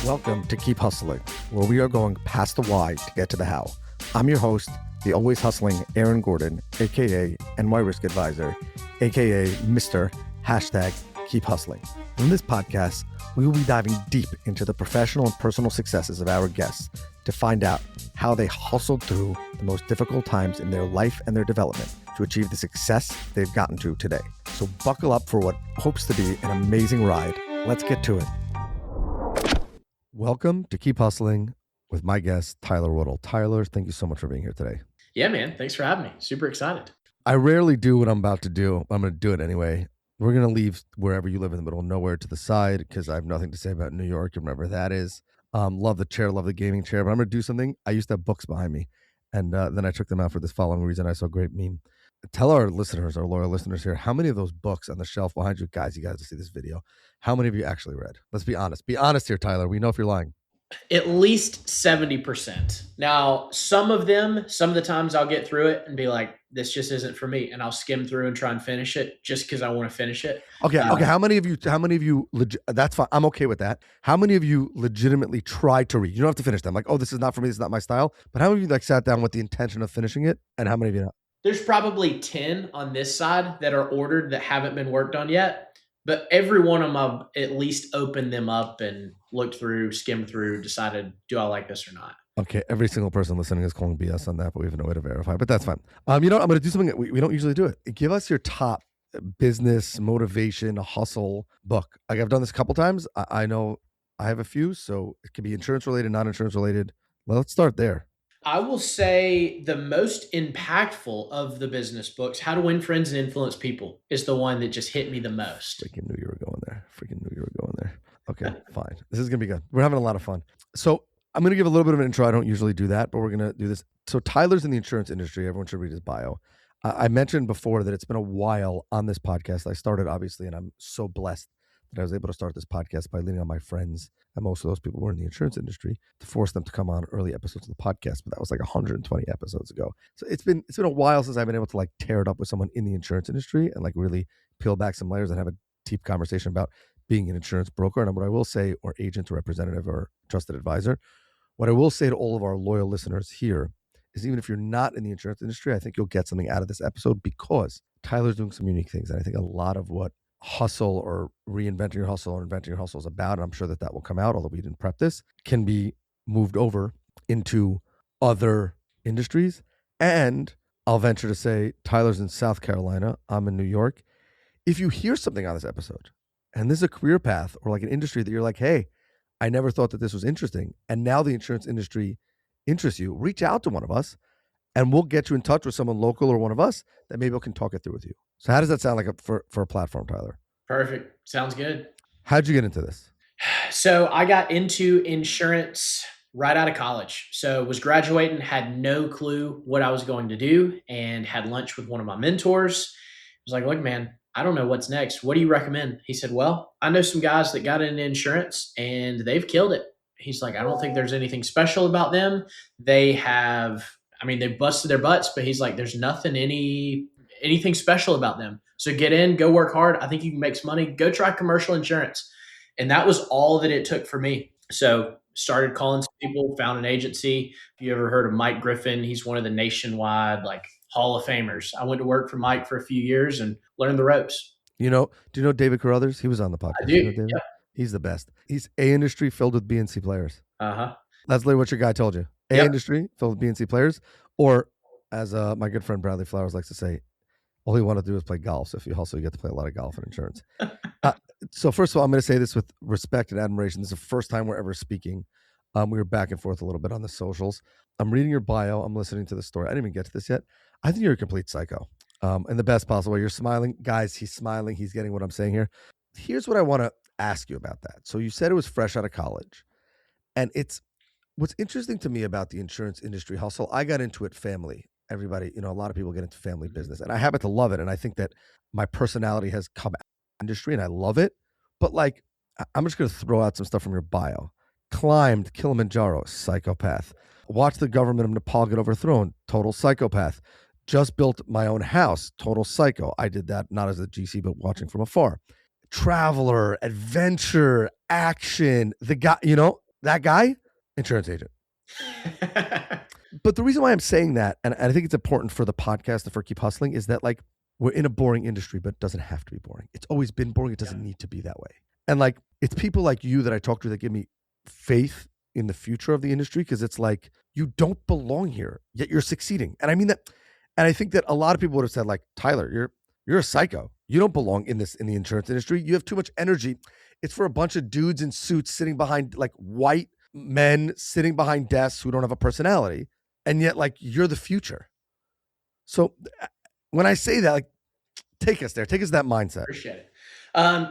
Welcome to Keep Hustling, where we are going past the why to get to the how. I'm your host, the always hustling Aaron Gordon, aka NY Risk Advisor, aka Mr. Keep Hustling. In this podcast, we will be diving deep into the professional and personal successes of our guests to find out how they hustled through the most difficult times in their life and their development to achieve the success they've gotten to today. So buckle up for what hopes to be an amazing ride. Let's get to it. Welcome to Keep Hustling with my guest, Tyler Woodall. Tyler, thank you so much for being here today. Yeah, man. Thanks for having me. Super excited. I rarely do what I'm about to do. I'm going to do it anyway. We're going to leave wherever you live in the middle of nowhere to the side because I have nothing to say about New York and wherever that is. Love the chair, love the gaming chair, but I'm going to do something. I used to have books behind me, and then I took them out for this following reason. I saw a great meme. Tell our listeners, our loyal listeners here, how many of those books on the shelf behind you, guys, you guys to see this video, how many of you actually read? Let's be honest. Be honest here, Tyler. We know if you're lying. At least 70%. Now, some of the times I'll get through it and be like, this just isn't for me. And I'll skim through and try and finish it just because I want to finish it. Okay. How many of you, that's fine. I'm okay with that. How many of you legitimately tried to read? You don't have to finish them. Like, oh, this is not for me. This is not my style. But how many of you sat down with the intention of finishing it? And how many of you not? There's probably 10 on this side that are ordered that haven't been worked on yet. But every one of them, I've at least opened them up and looked through, skimmed through, decided, do I like this or not? Okay, every single person listening is calling BS on that, but we have no way to verify. But that's fine. I'm going to do something that we don't usually do it. Give us your top business, motivation, hustle book. Like I've done this a couple times. I know I have a few, so it could be insurance related, non-insurance related. Well, let's start there. I will say the most impactful of the business books, How to Win Friends and Influence People, is the one that just hit me the most. Freaking knew you were going there. Okay, fine. This is going to be good. We're having a lot of fun. So I'm going to give a little bit of an intro. I don't usually do that, but we're going to do this. So Tyler's in the insurance industry. Everyone should read his bio. I mentioned before that it's been a while on this podcast. I started, obviously, and I'm so blessed that I was able to start this podcast by leaning on my friends, and most of those people were in the insurance industry, to force them to come on early episodes of the podcast. But that was like 120 episodes ago. So it's been a while since I've been able to tear it up with someone in the insurance industry and really peel back some layers and have a deep conversation about being an insurance broker. And what I will say, or agent or representative or trusted advisor, what I will say to all of our loyal listeners here is even if you're not in the insurance industry, I think you'll get something out of this episode because Tyler's doing some unique things. And I think a lot of what hustle or reinventing your hustle or inventing your hustle is about, and I'm sure that will come out, although we didn't prep this, can be moved over into other industries. And I'll venture to say Tyler's in South Carolina. I'm in New York. If you hear something on this episode, and this is a career path or an industry that you're like, hey, I never thought that this was interesting, and now the insurance industry interests you, reach out to one of us and we'll get you in touch with someone local or one of us that maybe can talk it through with you. So how does that sound for a platform, Tyler? Perfect. Sounds good. How'd you get into this? So I got into insurance right out of college. So was graduating, had no clue what I was going to do, and had lunch with one of my mentors. I was like, look, man, I don't know what's next. What do you recommend? He said, well, I know some guys that got into insurance and they've killed it. He's like, I don't think there's anything special about them. They busted their butts, but he's like, there's anything special about them. So get in, go work hard. I think you can make some money. Go try commercial insurance. And that was all that it took for me. So started calling some people, found an agency. If you ever heard of Mike Griffin, he's one of the nationwide Hall of Famers. I went to work for Mike for a few years and learned the ropes. Do you know David Carruthers? He was on the podcast. I do. You know, he's the best. He's A industry filled with B and C players. Uh-huh. That's literally what your guy told you. A industry filled with B and C players. Or as my good friend Bradley Flowers likes to say, all you want to do is play golf. So if you hustle, you get to play a lot of golf and insurance. So first of all, I'm going to say this with respect and admiration. This is the first time we're ever speaking. We were back and forth a little bit on the socials. I'm reading your bio. I'm listening to the story. I didn't even get to this yet. I think you're a complete psycho. In the best possible way. You're smiling. Guys, he's smiling. He's getting what I'm saying here. Here's what I want to ask you about that. So you said it was fresh out of college. And what's interesting to me about the insurance industry hustle, I got into it family. Everybody, a lot of people get into family business. And I happen to love it. And I think that my personality has come out of the industry and I love it. But I'm just going to throw out some stuff from your bio. Climbed Kilimanjaro, psychopath. Watched the government of Nepal get overthrown, total psychopath. Just built my own house, total psycho. I did that not as a GC, but watching from afar. traveler, adventure, action, the guy, that guy, insurance agent. But the reason why I'm saying that, and I think it's important for the podcast and for Keep Hustling, is that like we're in a boring industry, but it doesn't have to be boring. It's always been boring. It doesn't need to be that way. And like, it's people like you that I talk to that give me faith in the future of the industry, because it's like, you don't belong here, yet you're succeeding. And I mean that, and I think that a lot of people would have said like, Tyler, you're a psycho. You don't belong in the insurance industry. You have too much energy. It's for a bunch of dudes in suits sitting behind, like white men sitting behind desks who don't have a personality. And yet like, you're the future. So when I say that, like, take us there, take us that mindset. Appreciate it.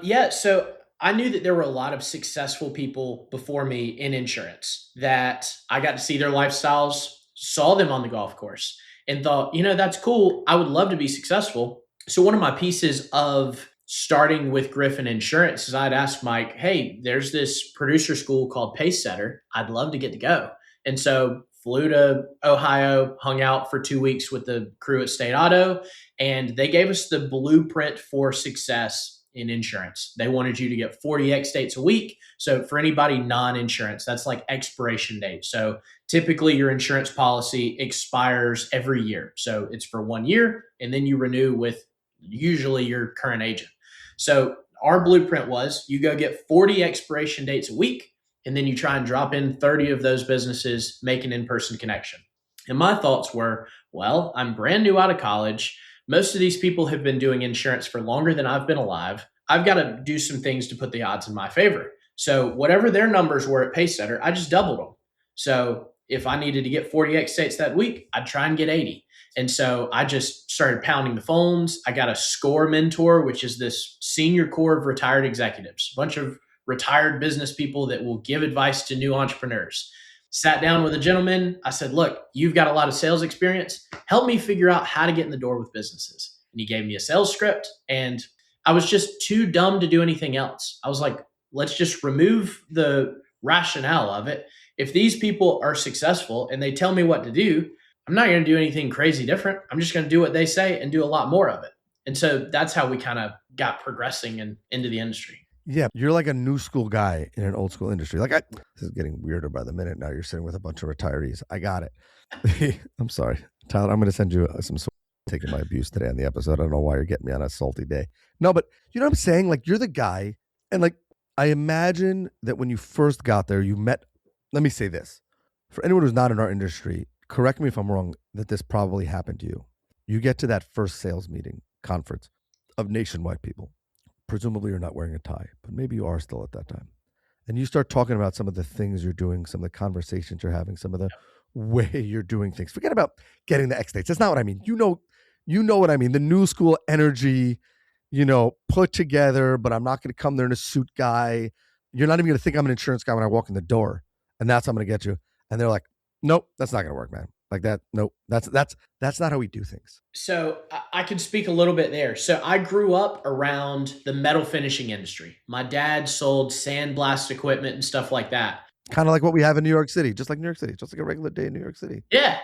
Yeah. So I knew that there were a lot of successful people before me in insurance that I got to see their lifestyles, saw them on the golf course, and thought, that's cool. I would love to be successful. So one of my pieces of starting with Griffin Insurance is I'd asked Mike, hey, there's this producer school called Pace Setter. I'd love to get to go. And so flew to Ohio, hung out for 2 weeks with the crew at State Auto, and they gave us the blueprint for success in insurance. They wanted you to get 40 X dates a week. So for anybody non-insurance, that's like expiration date. So typically your insurance policy expires every year. So it's for 1 year, and then you renew with usually your current agent. So our blueprint was you go get 40 expiration dates a week, and then you try and drop in 30 of those businesses, make an in-person connection. And my thoughts were, well, I'm brand new out of college. Most of these people have been doing insurance for longer than I've been alive. I've got to do some things to put the odds in my favor. So whatever their numbers were at Pacesetter, I just doubled them. So if I needed to get 40 X dates that week, I'd try and get 80. And so I just started pounding the phones. I got a SCORE mentor, which is this senior core of retired executives, a bunch of retired business people that will give advice to new entrepreneurs. Sat down with a gentleman. I said, look, you've got a lot of sales experience. Help me figure out how to get in the door with businesses. And he gave me a sales script, and I was just too dumb to do anything else. I was like, let's just remove the rationale of it. If these people are successful and they tell me what to do, I'm not going to do anything crazy different. I'm just going to do what they say and do a lot more of it. And so that's how we kind of got progressing into the industry. Yeah, you're like a new school guy in an old school industry. Like this is getting weirder by the minute. Now you're sitting with a bunch of retirees. I got it. I'm sorry, Tyler. I'm going to send you some taking my abuse today on the episode. I don't know why you're getting me on a salty day. No, but you know what I'm saying? Like, you're the guy, and like, I imagine that when you first got there, you met. Let me say this for anyone who's not in our industry. Correct me if I'm wrong. That this probably happened to you. You get to that first sales meeting conference of nationwide people. Presumably you're not wearing a tie, but maybe you are still at that time. And you start talking about some of the things you're doing, some of the conversations you're having, some of the way you're doing things. Forget about getting the X dates. That's not what I mean. You know what I mean. The new school energy, put together, but I'm not going to come there in a suit guy. You're not even going to think I'm an insurance guy when I walk in the door, and that's how I'm going to get you. And they're like, nope, that's not going to work, man. Like that. Nope. That's not how we do things. So I could speak a little bit there. So I grew up around the metal finishing industry. My dad sold sandblast equipment and stuff like that. Kind of like what we have in New York City, just like New York City, just like a regular day in New York City. Yeah.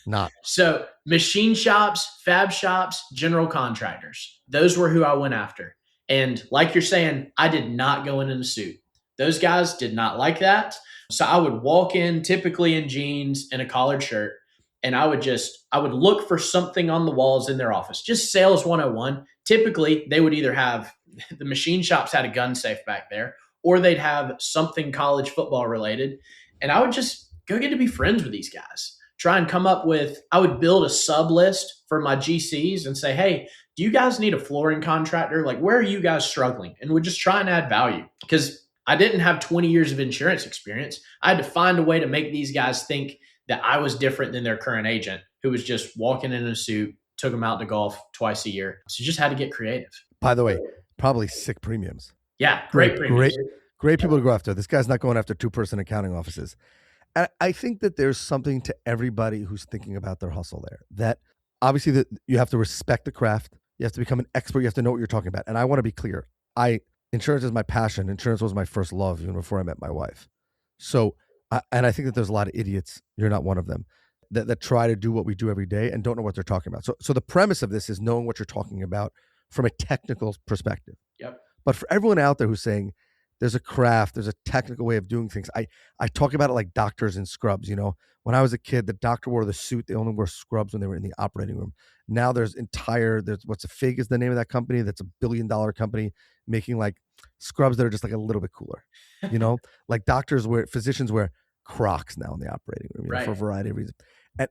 Not. So machine shops, fab shops, general contractors. Those were who I went after. And like you're saying, I did not go in a suit. Those guys did not like that. So I would walk in typically in jeans and a collared shirt. And I would look for something on the walls in their office, just sales 101. Typically, they would either have the machine shops had a gun safe back there, or they'd have something college football related. And I would just go get to be friends with these guys, try and come up with, I would build a sub list for my GCs and say, hey, do you guys need a flooring contractor? Like, where are you guys struggling? And we'd just try and add value, because I didn't have 20 years of insurance experience. I had to find a way to make these guys think that I was different than their current agent, who was just walking in a suit, took them out to golf twice a year. So just had to get creative. By the way, probably sick premiums. Yeah, great premiums. Great people to go after. This guy's not going after 2-person accounting offices. And I think that there's something to everybody who's thinking about their hustle there. That obviously that you have to respect the craft. You have to become an expert. You have to know what you're talking about. And I want to be clear. Insurance is my passion. Insurance was my first love even before I met my wife. So, and I think that there's a lot of idiots, you're not one of them, that try to do what we do every day and don't know what they're talking about. So the premise of this is knowing what you're talking about from a technical perspective. Yep. But for everyone out there who's saying there's a craft, there's a technical way of doing things, I talk about it like doctors in scrubs. When I was a kid, the doctor wore the suit. They only wore scrubs when they were in the operating room. Now there's what's a Fig is the name of that company. That's $1 billion company making like scrubs that are just like a little bit cooler. Like physicians wear Crocs now in the operating room, for a Right. variety of reasons.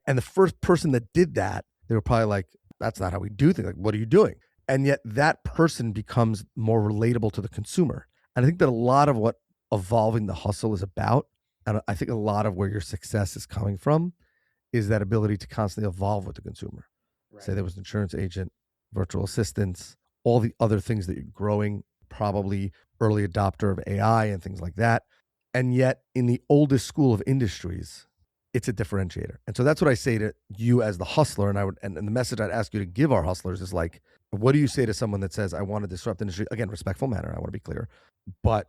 And the first person that did that, they were probably like, that's not how we do things. Like, what are you doing? And yet that person becomes more relatable to the consumer. And I think that a lot of what evolving the hustle is about, and I think a lot of where your success is coming from, is that ability to constantly evolve with the consumer. Say Right. there was an insurance agent, virtual assistants, all the other things that you're growing, probably early adopter of AI and things like that. And yet, in the oldest school of industries, it's a differentiator. And so that's what I say to you as the hustler. And the message I'd ask you to give our hustlers is like, what do you say to someone that says, I want to disrupt the industry? Again, respectful manner. I want to be clear, but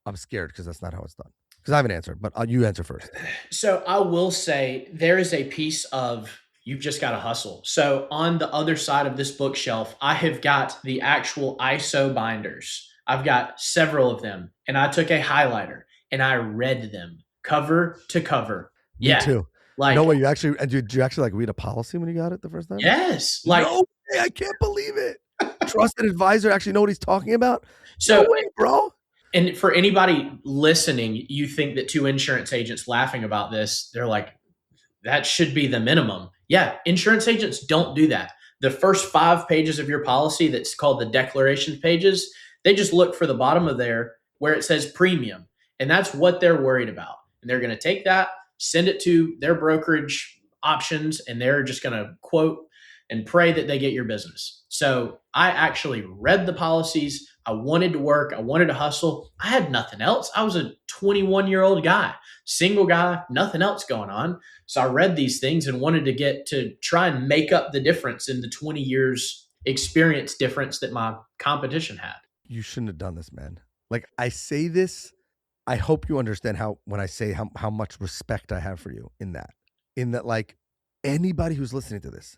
I'm scared because that's not how it's done. Because I have an answer, but you answer first. So I will say there is a piece of you've just got to hustle. So on the other side of this bookshelf, I have got the actual ISO binders. I've got several of them, and I took a highlighter and I read them cover to cover. Me Yeah, too. No like way. Did you actually like read a policy when you got it the first time? yes, like No way. I can't believe it. Trusted advisor actually know what he's talking about? No so. way, bro. And for anybody listening, you think that two insurance agents laughing about this, they're like, that should be the minimum. Yeah, insurance agents don't do that. The first 5 pages of your policy, that's called the declaration pages, they just look for the bottom of there where it says premium. And that's what they're worried about. And they're going to take that, send it to their brokerage options, and they're just going to quote and pray that they get your business. So I actually read the policies. I wanted to work. I wanted to hustle. I had nothing else. I was a 21-year-old guy, single guy, nothing else going on. So I read these things and wanted to get to try and make up the difference in the 20 years experience difference that my competition had. You shouldn't have done this, man. Like I say this, I hope you understand when I say how much respect I have for you in that like anybody who's listening to this,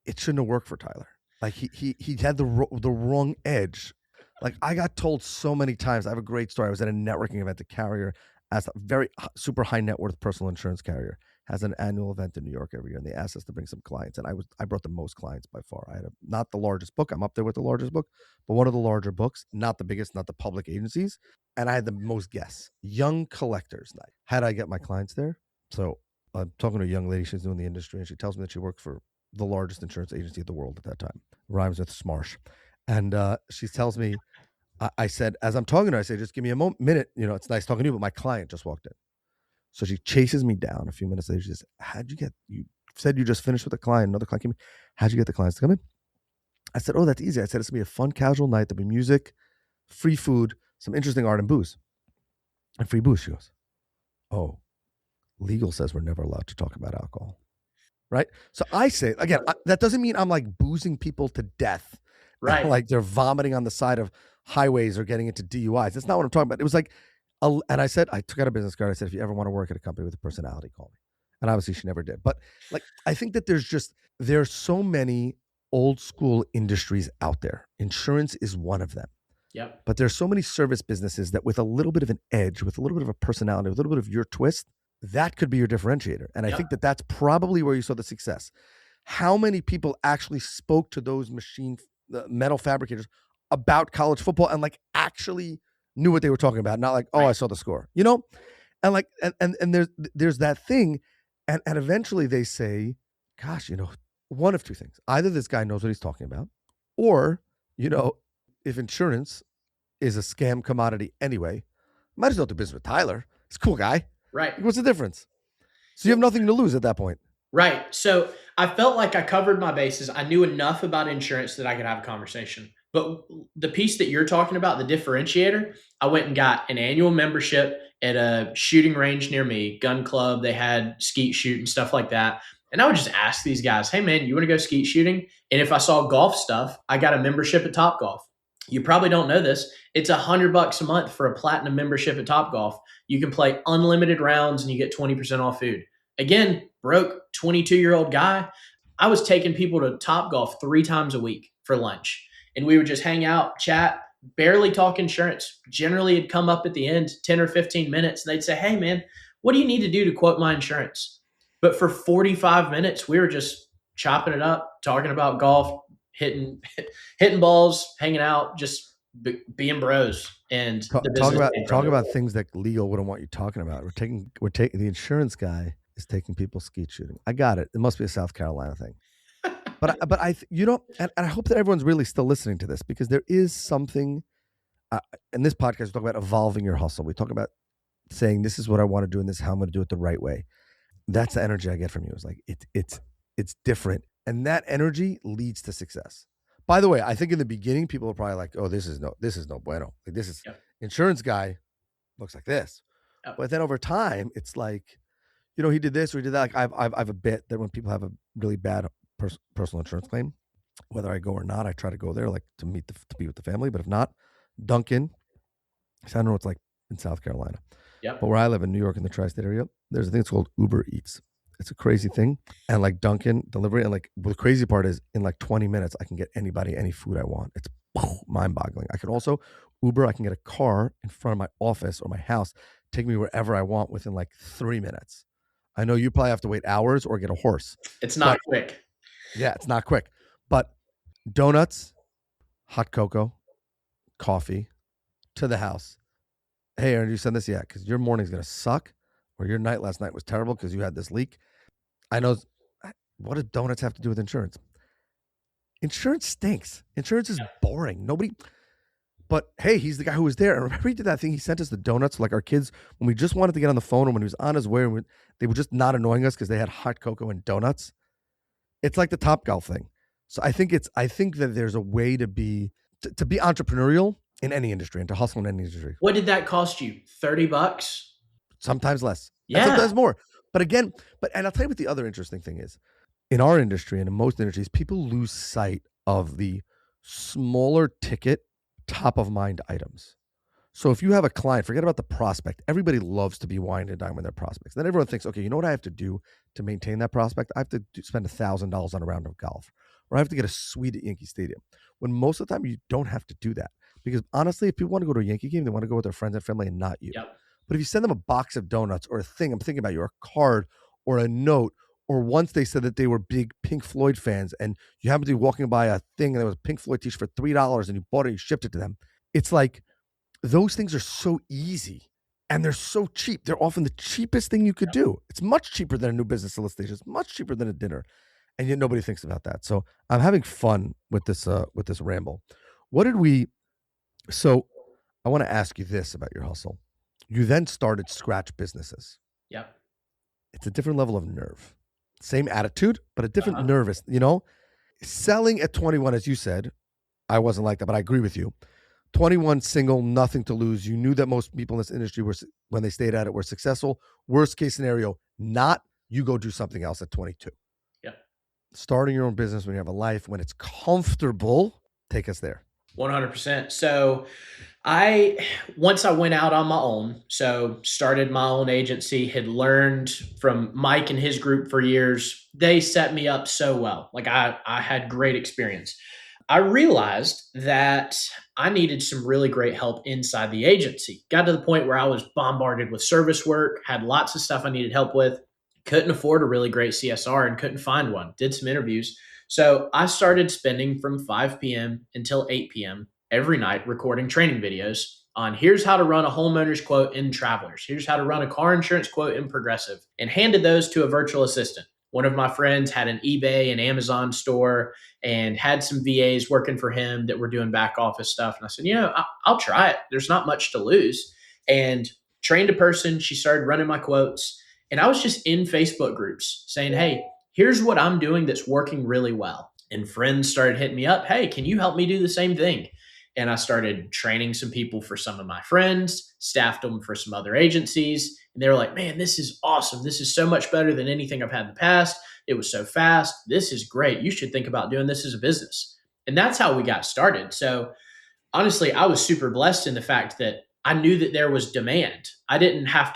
it shouldn't have worked for Tyler. Like he had the wrong edge. Like I got told so many times. I have a great story. I was at a networking event. The carrier, as a very super high net worth personal insurance carrier, has an annual event in New York every year, and they asked us to bring some clients. And I brought the most clients by far. I had not the largest book. I'm up there with the largest book, but one of the larger books, not the biggest, not the public agencies. And I had the most guests, young collectors night. How did I get my clients there? So I'm talking to a young lady. She's doing the industry, and she tells me that she worked for the largest insurance agency in the world at that time. Rhymes with Smarsh. And she tells me, I said, as I'm talking to her, I say, just give me a minute. It's nice talking to you, but my client just walked in. So she chases me down a few minutes later. She says, you said you just finished with a client. Another client came in. How'd you get the clients to come in? I said, oh, that's easy. I said, it's going to be a fun, casual night. There'll be music, free food, some interesting art and booze. And free booze. She goes, oh, legal says we're never allowed to talk about alcohol. Right? So I say, again, that doesn't mean I'm like boozing people to death. Right. Like they're vomiting on the side of highways or getting into DUIs. That's not what I'm talking about. It was like, and I said, I took out a business card. I said, if you ever want to work at a company with a personality, call me. And obviously she never did. But like, I think that there's so many old school industries out there. Insurance is one of them. Yep. But there's so many service businesses that with a little bit of an edge, with a little bit of a personality, with a little bit of your twist, that could be your differentiator. And I Yep. think that that's probably where you saw the success. How many people actually spoke to those metal fabricators about college football and like actually knew what they were talking about? Not like, oh, Right. I saw the score, And like, and there's that thing. And eventually they say, gosh, one of two things. Either this guy knows what he's talking about, or, if insurance is a scam commodity anyway, might as well do business with Tyler. He's a cool guy. Right. What's the difference? So you have nothing to lose at that point. Right. So I felt like I covered my bases. I knew enough about insurance that I could have a conversation. But the piece that you're talking about, the differentiator, I went and got an annual membership at a shooting range near me, gun club. They had skeet shoot and stuff like that. And I would just ask these guys, hey, man, you want to go skeet shooting? And if I saw golf stuff, I got a membership at Top Golf. You probably don't know this. It's $100 a month for a platinum membership at Top Golf. You can play unlimited rounds and you get 20% off food. Again, broke 22-year-old guy. I was taking people to Top Golf 3 times a week for lunch. And we would just hang out, chat. barely talk insurance. Generally, it'd come up at the end, 10 or 15 minutes, and they'd say, hey, man, what do you need to do to quote my insurance? But for 45 minutes, we were just chopping it up, talking about golf, hitting hitting balls, hanging out, just being bros. And Talk, the talk business about came from talk it. about things that legal wouldn't want you talking about. We're taking the insurance guy is taking people skeet shooting. I got it. It must be a South Carolina thing. And I hope that everyone's really still listening to this because there is something. In this podcast, we talk about evolving your hustle. We talk about saying this is what I want to do and this is how I'm going to do it the right way. That's the energy I get from you. It's like it's different, and that energy leads to success. By the way, I think in the beginning people are probably like, "Oh, this is no bueno. Like this is Yep. insurance guy looks like this." Yep. But then over time, it's like, he did this or he did that. Like I've a bit that when people have a really bad personal insurance claim, whether I go or not, I try to go there like to be with the family. But if not, Duncan. So I don't know what it's like in South Carolina. But Yep. where I live in New York in the tri-state area, there's a thing that's called Uber Eats. It's a crazy thing. And like Dunkin' delivery, and like the crazy part is in like 20 minutes, I can get anybody any food I want. It's mind-boggling. I could also Uber, I can get a car in front of my office or my house, take me wherever I want within like 3 minutes. I know you probably have to wait hours or get a horse. It's But not quick. yeah, it's not quick. But donuts, hot cocoa, coffee to the house. Hey, Aaron, did you send this? Yeah, because your morning's gonna suck, or your night last night was terrible because you had this leak. I know. What do donuts have to do with insurance? Insurance stinks. Insurance is boring. Nobody. But hey, he's the guy who was there. And remember, he did that thing. He sent us the donuts, like our kids, when we just wanted to get on the phone, or when he was on his way, and they were just not annoying us because they had hot cocoa and donuts. It's like the Top Golf thing. So I think that there's a way to be entrepreneurial in any industry and to hustle in any industry. What did that cost you? $30? Sometimes less, and Yeah. sometimes more. But again, and I'll tell you what the other interesting thing is. In our industry and in most industries, people lose sight of the smaller ticket, top of mind items. So if you have a client, forget about the prospect. Everybody loves to be wine and dine with their prospects. Then everyone thinks, okay, you know what I have to do to maintain that prospect? I have to spend $1,000 on a round of golf, or I have to get a suite at Yankee Stadium. When most of the time you don't have to do that, because honestly, if people want to go to a Yankee game, they want to go with their friends and family and not you. Yep. But if you send them a box of donuts or a thing, I'm thinking about you, or a card or a note, or once they said that they were big Pink Floyd fans and you happened to be walking by a thing and there was a Pink Floyd t-shirt for $3 and you bought it, and you shipped it to them. It's like those things are so easy and they're so cheap. They're often the cheapest thing you could do. It's much cheaper than a new business solicitation. It's much cheaper than a dinner. And yet nobody thinks about that. So I'm having fun with this ramble. What did we so I want to ask you this about your hustle. You then started scratch businesses. Yep. It's a different level of nerve. Same attitude, but a different Uh-huh. nervous, Selling at 21, as you said, I wasn't like that, but I agree with you. 21, single, nothing to lose. You knew that most people in this industry were, when they stayed at it, were successful. Worst case scenario, not you go do something else at 22. Yep. Starting your own business when you have a life, when it's comfortable, take us there. 100%. So once I went out on my own, so started my own agency, had learned from Mike and his group for years. They set me up so well. Like I had great experience. I realized that I needed some really great help inside the agency. Got to the point where I was bombarded with service work, had lots of stuff I needed help with, couldn't afford a really great CSR and couldn't find one. Did some interviews. So I started spending from 5 p.m. until 8 p.m. every night recording training videos on here's how to run a homeowner's quote in Travelers, here's how to run a car insurance quote in Progressive, and handed those to a virtual assistant. One of my friends had an eBay and Amazon store and had some VAs working for him that were doing back office stuff. And I said, I'll try it. There's not much to lose. And trained a person. She started running my quotes. And I was just in Facebook groups saying, hey, here's what I'm doing that's working really well. And friends started hitting me up. Hey, can you help me do the same thing? And I started training some people for some of my friends, staffed them for some other agencies. And they were like, man, this is awesome. This is so much better than anything I've had in the past. It was so fast. This is great. You should think about doing this as a business. And that's how we got started. So honestly, I was super blessed in the fact that I knew that there was demand. I didn't have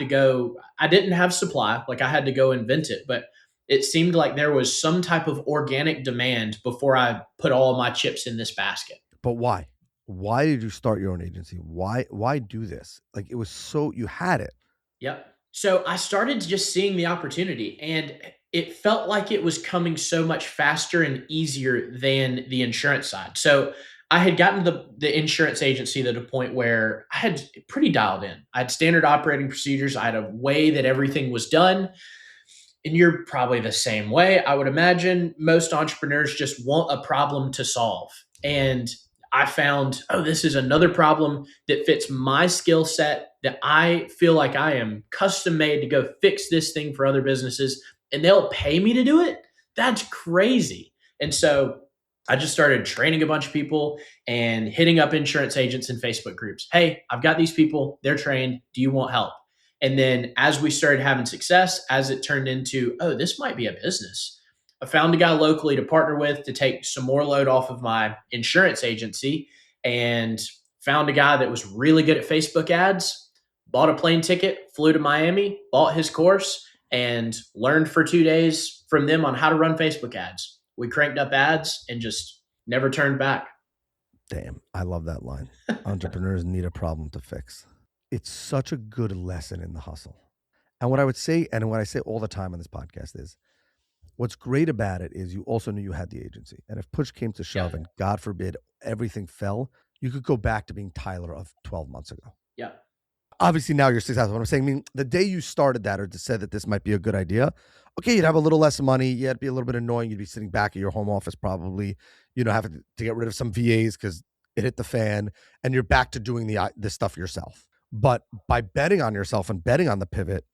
supply, like I had to go invent it, but it seemed like there was some type of organic demand before I put all of my chips in this basket. But why? Why did you start your own agency? Why do this? Like, it was so, you had it. Yep. So I started just seeing the opportunity, and it felt like it was coming so much faster and easier than the insurance side. So I had gotten to the insurance agency to the point where I had pretty dialed in. I had standard operating procedures. I had a way that everything was done. And you're probably the same way. I would imagine most entrepreneurs just want a problem to solve. And I found, oh, this is another problem that fits my skill set that I feel like I am custom made to go fix this thing for other businesses and they'll pay me to do it. That's crazy. And so I just started training a bunch of people and hitting up insurance agents in Facebook groups. Hey, I've got these people, they're trained. Do you want help? And then as we started having success, as it turned into, oh, this might be a business, I found a guy locally to partner with to take some more load off of my insurance agency and found a guy that was really good at Facebook ads, bought a plane ticket, flew to Miami, bought his course, and learned for 2 days from them on how to run Facebook ads. We cranked up ads and just never turned back. Damn, I love that line. Entrepreneurs need a problem to fix. It's such a good lesson in the hustle. And what I would say, and what I say all the time on this podcast is, what's great about it is you also knew you had the agency. And if push came to shove Yeah. and God forbid everything fell, you could go back to being Tyler of 12 months ago. Yeah. Obviously now you're successful. What I'm saying, I mean, the day you started that or said that this might be a good idea, okay, you'd have a little less money. Yeah, it'd be a little bit annoying. You'd be sitting back at your home office probably, having to get rid of some VAs because it hit the fan, and you're back to doing the stuff yourself. But by betting on yourself and betting on the pivot,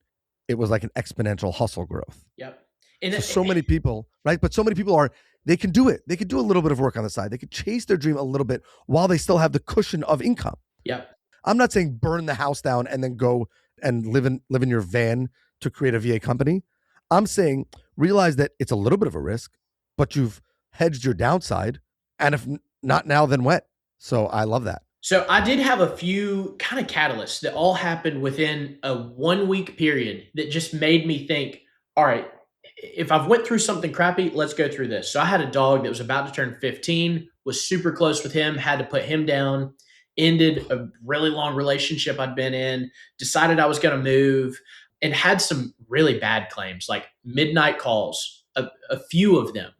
it was like an exponential hustle growth. Yep. And So many people, right? But so many people they can do it. They could do a little bit of work on the side. They could chase their dream a little bit while they still have the cushion of income. yep. I'm not saying burn the house down and then go and live in your van to create a VA company. I'm saying realize that it's a little bit of a risk, but you've hedged your downside. And if not now, then when? So I love that. So I did have a few kind of catalysts that all happened within a 1 week period that just made me think, all right, if I've went through something crappy, let's go through this. So I had a dog that was about to turn 15, was super close with him, had to put him down, ended a really long relationship I'd been in, decided I was going to move, and had some really bad claims, like midnight calls, a few of them.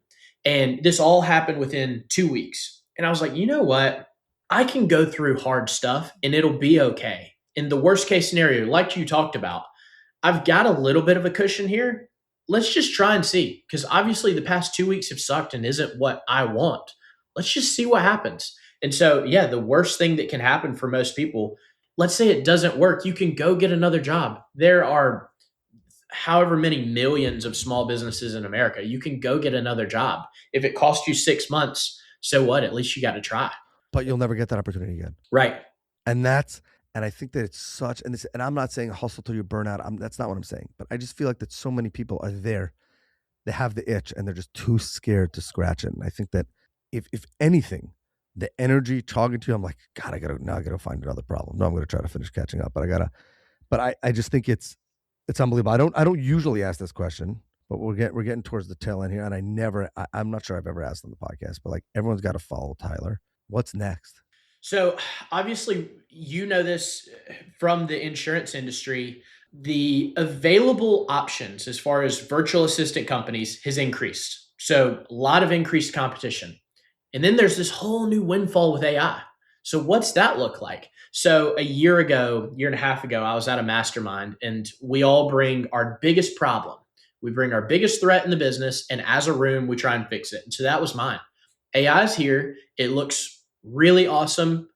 And this all happened within 2 weeks. And I was like, you know what? I can go through hard stuff and it'll be okay. In the worst case scenario, like you talked about, I've got a little bit of a cushion here. Let's just try and see. Because obviously the past 2 weeks have sucked and isn't what I want. Let's just see what happens. And so, yeah, the worst thing that can happen for most people, let's say it doesn't work, you can go get another job. There are however many millions of small businesses in America. You can go get another job. If it costs you 6 months, so what? At least you got to try. But you'll never get that opportunity again. Right. And I think that it's such, and I'm not saying hustle till you burn out. That's not what I'm saying. But I just feel like that so many people are there. They have the itch and they're just too scared to scratch it. And I think that if anything, the energy talking to you, I'm like, God, I gotta find another problem. No, I'm gonna try to finish catching up, but I just think it's unbelievable. I don't usually ask this question, but we're getting towards the tail end here. And I'm not sure I've ever asked on the podcast, but like everyone's got to follow Tyler. What's next? So obviously, you know this from the insurance industry. The available options as far as virtual assistant companies has increased. So a lot of increased competition. And then there's this whole new windfall with AI. So what's that look like? So a year and a half ago, I was at a mastermind and we all bring our biggest problem. We bring our biggest threat in the business, and as a room, we try and fix it. And so that was mine. AI is here. It looks really awesome.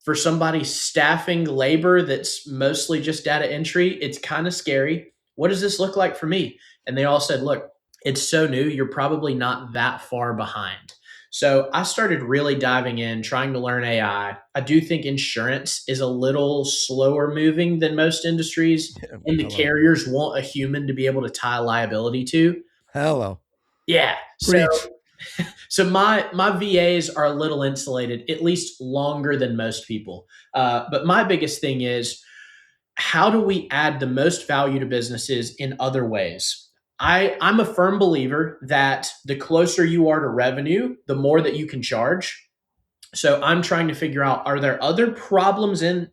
For somebody staffing labor that's mostly just data entry, it's kind of scary. What does this look like for me? And they all said, look, it's so new, you're probably not that far behind. So I started really diving in, trying to learn AI. I do think insurance is a little slower moving than most industries, and the carriers want a human to be able to tie liability to. Hello. Yeah. Preach. So my VAs are a little insulated, at least longer than most people. But my biggest thing is, how do we add the most value to businesses in other ways? I'm a firm believer that the closer you are to revenue, the more that you can charge. So I'm trying to figure out, are there other problems in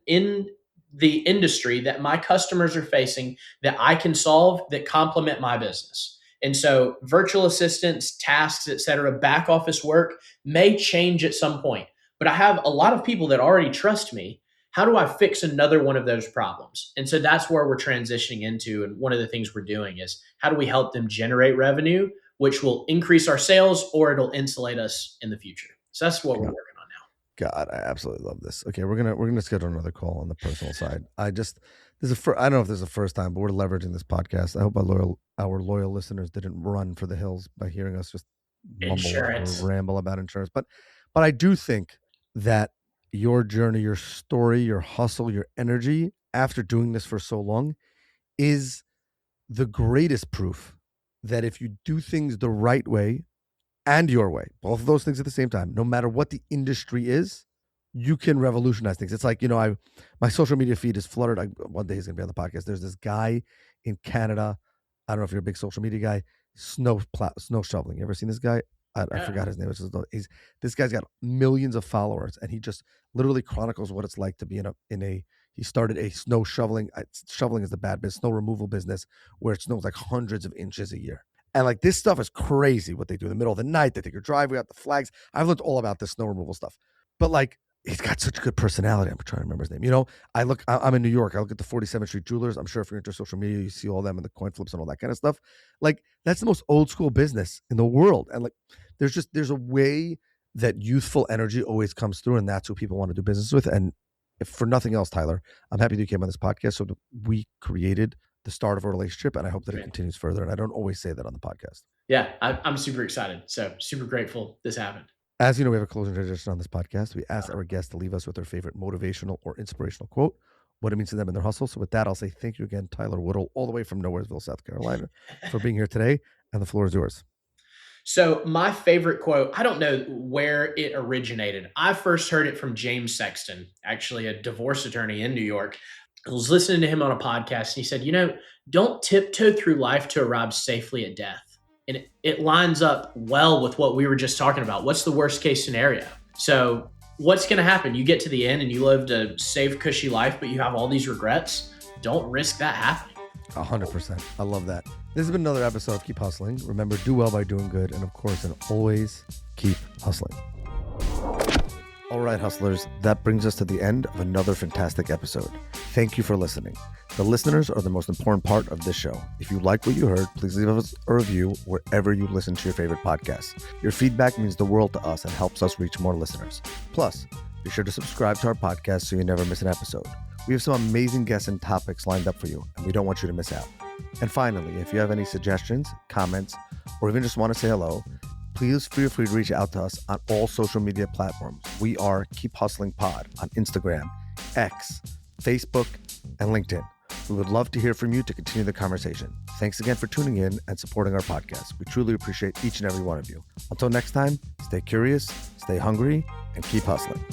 the industry that my customers are facing that I can solve that complement my business? And so virtual assistants, tasks, et cetera, back office work may change at some point. But I have a lot of people that already trust me. How do I fix another one of those problems? And so that's where we're transitioning into. And one of the things we're doing is, how do we help them generate revenue, which will increase our sales or it'll insulate us in the future? So that's what we're working on now. God, I absolutely love this. Okay, we're gonna schedule another call on the personal side. I don't know if this is the first time, but we're leveraging this podcast. I hope our loyal listeners didn't run for the hills by hearing us just mumble Insurance. or ramble about insurance. But I do think that your journey, your story, your hustle, your energy after doing this for so long is the greatest proof that if you do things the right way and your way, both of those things at the same time, no matter what the industry is, you can revolutionize things. It's like, my social media feed is flooded. One day he's going to be on the podcast. There's this guy in Canada. I don't know if you're a big social media guy, snow shoveling. You ever seen this guy? I forgot his name. This guy's got millions of followers, and he just literally chronicles what it's like to be he started a snow shoveling. Shoveling is the bad business, snow removal business, where it snows like hundreds of inches a year. And like, this stuff is crazy what they do in the middle of the night. They take your driveway out, the flags. I've learned all about this snow removal stuff. But like, he's got such a good personality. I'm trying to remember his name. I'm in New York. I look at the 47th Street Jewelers. I'm sure if you're into social media, you see all them and the coin flips and all that kind of stuff. Like, that's the most old school business in the world. And like, there's a way that youthful energy always comes through, and that's who people want to do business with. And if for nothing else, Tyler, I'm happy that you came on this podcast. So we created the start of a relationship, and I hope that it continues further. And I don't always say that on the podcast. Yeah, I'm super excited. So super grateful this happened. As you know, we have a closing tradition on this podcast. We ask our guests to leave us with their favorite motivational or inspirational quote, what it means to them in their hustle. So with that, I'll say thank you again, Tyler Woodall, all the way from Nowheresville, South Carolina, for being here today. And the floor is yours. So my favorite quote, I don't know where it originated. I first heard it from James Sexton, actually a divorce attorney in New York. I was listening to him on a podcast, and he said, don't tiptoe through life to arrive safely at death. And it lines up well with what we were just talking about. What's the worst case scenario? So what's going to happen? You get to the end and you lived a safe, cushy life, but you have all these regrets. Don't risk that happening. 100%. I love that. This has been another episode of Keep Hustling. Remember, do well by doing good. And of course, and always keep hustling. All right, hustlers, that brings us to the end of another fantastic episode. Thank you for listening. The listeners are the most important part of this show. If you like what you heard, please leave us a review wherever you listen to your favorite podcasts. Your feedback means the world to us and helps us reach more listeners. Plus, be sure to subscribe to our podcast so you never miss an episode. We have some amazing guests and topics lined up for you, and we don't want you to miss out. And finally, if you have any suggestions, comments, or even just want to say hello, please feel free to reach out to us on all social media platforms. We are Keep Hustling Pod on Instagram, X, Facebook, and LinkedIn. We would love to hear from you to continue the conversation. Thanks again for tuning in and supporting our podcast. We truly appreciate each and every one of you. Until next time, stay curious, stay hungry, and keep hustling.